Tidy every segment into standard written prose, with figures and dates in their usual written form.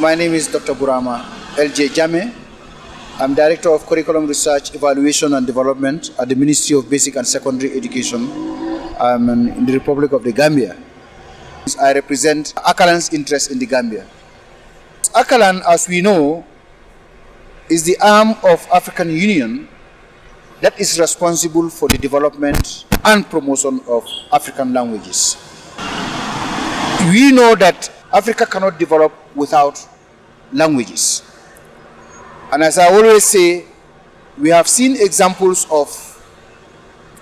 My name is Dr. Burama LJ Jame. I'm Director of Curriculum Research, Evaluation and Development at the Ministry of Basic and Secondary Education in the Republic of the Gambia. I represent Akalan's interest in the Gambia. Akalan, as we know, is the arm of African Union that is responsible for the development and promotion of African languages. We know that Africa cannot develop without languages. And as I always say, we have seen examples of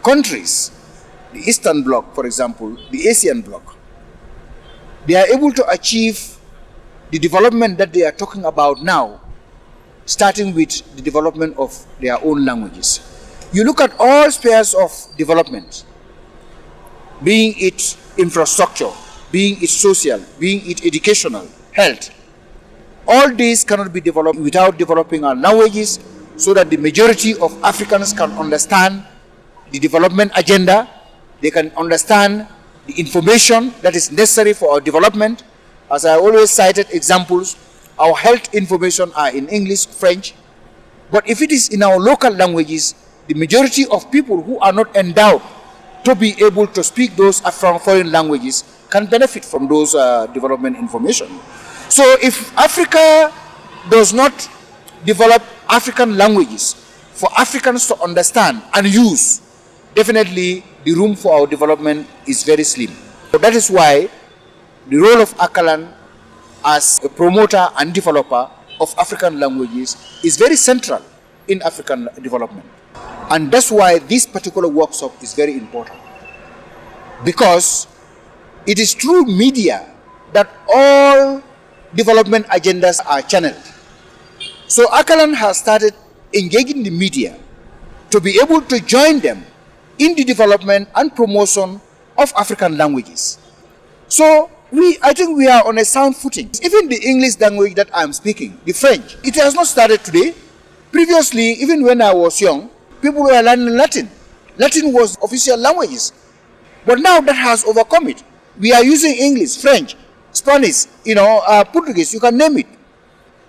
countries, the Eastern Bloc, for example, the Asian Bloc. They are able to achieve the development that they are talking about now, starting with the development of their own languages. You look at all spheres of development, being it infrastructure, being it social, being it educational, health. All these cannot be developed without developing our languages so that the majority of Africans can understand the development agenda, they can understand the information that is necessary for our development. As I always cited examples, our health information are in English, French, but if it is in our local languages, the majority of people who are not endowed to be able to speak those foreign languages can benefit from those development information. So if Africa does not develop African languages for Africans to understand and use, definitely the room for our development is very slim. So that is why the role of Akalan as a promoter and developer of African languages is very central in African development. And that's why this particular workshop is very important. Because it is through media that all development agendas are channeled. So Akalan has started engaging the media to be able to join them in the development and promotion of African languages. So I think we are on a sound footing. Even the English language that I'm speaking, the French, it has not started today. Previously, even when I was young, people were learning Latin. Latin was official languages. But now that has overcome it. We are using English, French, Spanish, Portuguese, you can name it.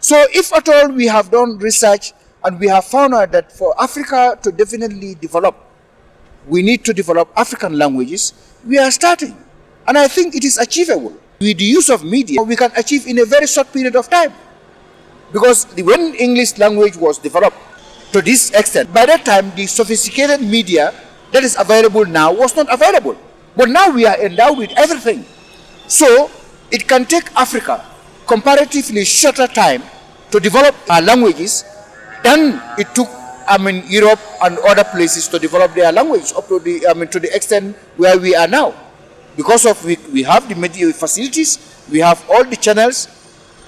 So if at all we have done research and we have found out that for Africa to definitely develop, we need to develop African languages, we are starting. And I think it is achievable. With the use of media, we can achieve in a very short period of time. Because when English language was developed to this extent, by that time the sophisticated media that is available now was not available. But now we are endowed with everything. So it can take Africa comparatively shorter time to develop our languages than it took Europe and other places to develop their language up to the extent where we are now. Because of we have the media facilities, we have all the channels,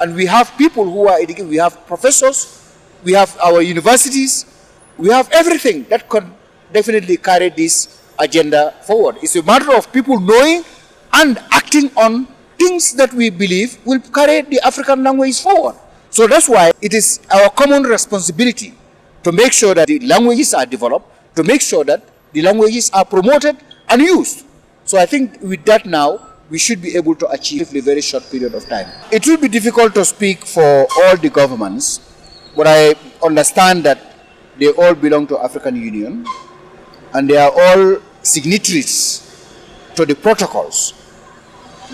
and we have people who are educated, we have professors, we have our universities, we have everything that can definitely carry this agenda forward. It's a matter of people knowing and acting on things that we believe will carry the African language forward. So that's why it is our common responsibility to make sure that the languages are developed, to make sure that the languages are promoted and used. So I think with that now, we should be able to achieve in a very short period of time. It will be difficult to speak for all the governments, but I understand that they all belong to African Union and they are all signatories to the protocols,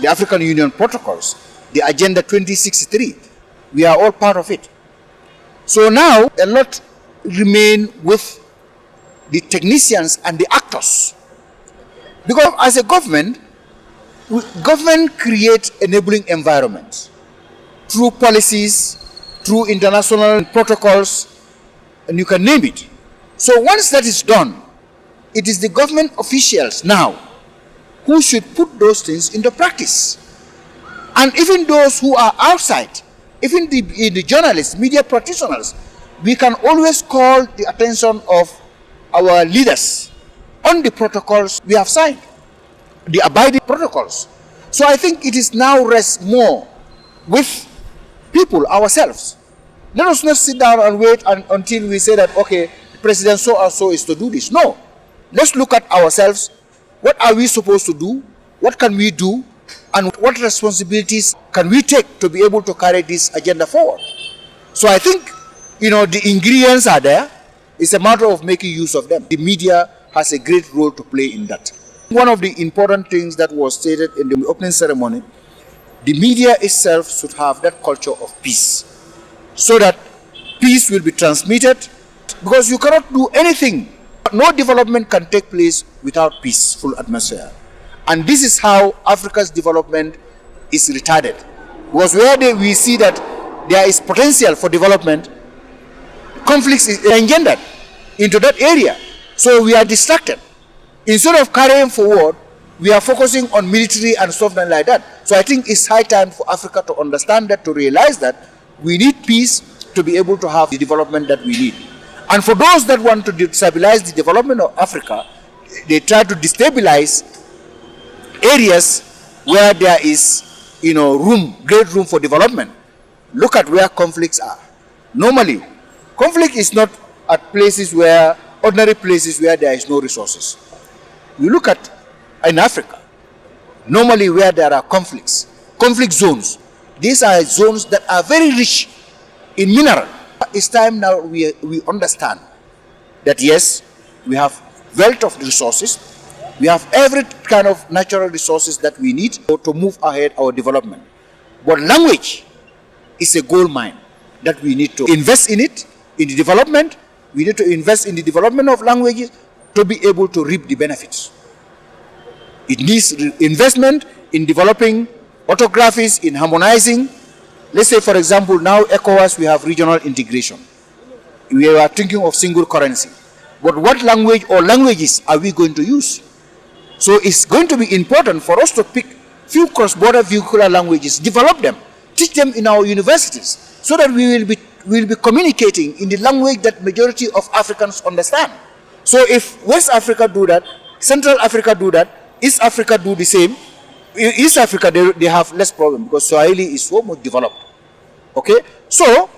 the African Union protocols, the Agenda 2063. We are all part of it. So now a lot remain with the technicians and the actors. Because as a government creates enabling environments through policies, through international protocols, and you can name it. So once that is done, it is the government officials now who should put those things into practice. And even those who are outside, even the journalists, media practitioners, we can always call the attention of our leaders on the protocols we have signed, the abiding protocols. So I think it is now rest more with people, ourselves. Let us not sit down and wait until we say that, okay, President so-and-so is to do this. No. Let's look at ourselves. What are we supposed to do? What can we do And what responsibilities can we take to be able to carry this agenda forward? So I think, the ingredients are there. It's a matter of making use of them. The media has a great role to play in that. One of the important things that was stated in the opening ceremony, the media itself should have that culture of peace, so that peace will be transmitted, because you cannot do anything. No development can take place without peaceful atmosphere. And this is how Africa's development is retarded. Because where we see that there is potential for development, conflicts is engendered into that area. So we are distracted. Instead of carrying forward, we are focusing on military and something like that. So I think it's high time for Africa to understand that, to realize that we need peace to be able to have the development that we need. And for those that want to destabilize the development of Africa, they try to destabilize areas where there is, great room for development. Look at where conflicts are. Normally, conflict is not at ordinary places where there is no resources. You look at in Africa, normally where there are conflict zones. These are zones that are very rich in mineral. It's time now we understand that yes, we have wealth of resources. We have every kind of natural resources that we need to move ahead our development. But language is a gold mine that we need to invest in it, in the development. We need to invest in the development of languages to be able to reap the benefits. It needs investment in developing orthographies, in harmonizing. Let's say, for example, now ECOWAS, we have regional integration. We are thinking of single currency. But what language or languages are we going to use? So it's going to be important for us to pick few cross-border vehicular languages, develop them, teach them in our universities, so that we will be communicating in the language that majority of Africans understand. So if West Africa do that, Central Africa do that, East Africa do the same, East Africa, they have less problem because Swahili is so much developed. Okay? So,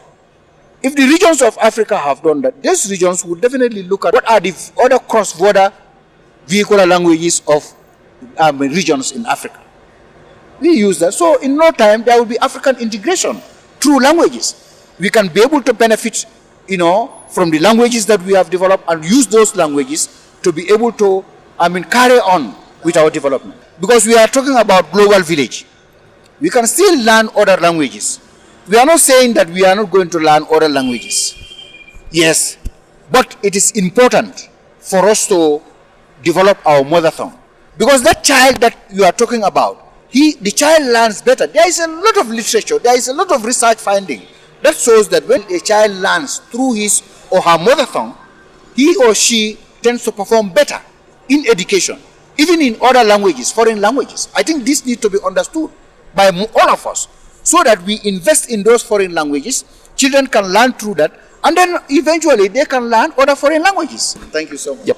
if the regions of Africa have done that, these regions would definitely look at what are the other cross-border vehicular languages of regions in Africa. We use that. So, in no time, there will be African integration through languages. We can be able to benefit, from the languages that we have developed and use those languages to be able to, carry on with our development. Because we are talking about global village. We can still learn other languages. We are not saying that we are not going to learn other languages. Yes, but it is important for us to develop our mother tongue. Because that child that you are talking about, the child learns better. There is a lot of literature, there is a lot of research finding that shows that when a child learns through his or her mother tongue, he or she tends to perform better in education, even in other languages, foreign languages. I think this needs to be understood by all of us, so that we invest in those foreign languages. Children can learn through that, and then eventually they can learn other foreign languages. Thank you so much. Yep.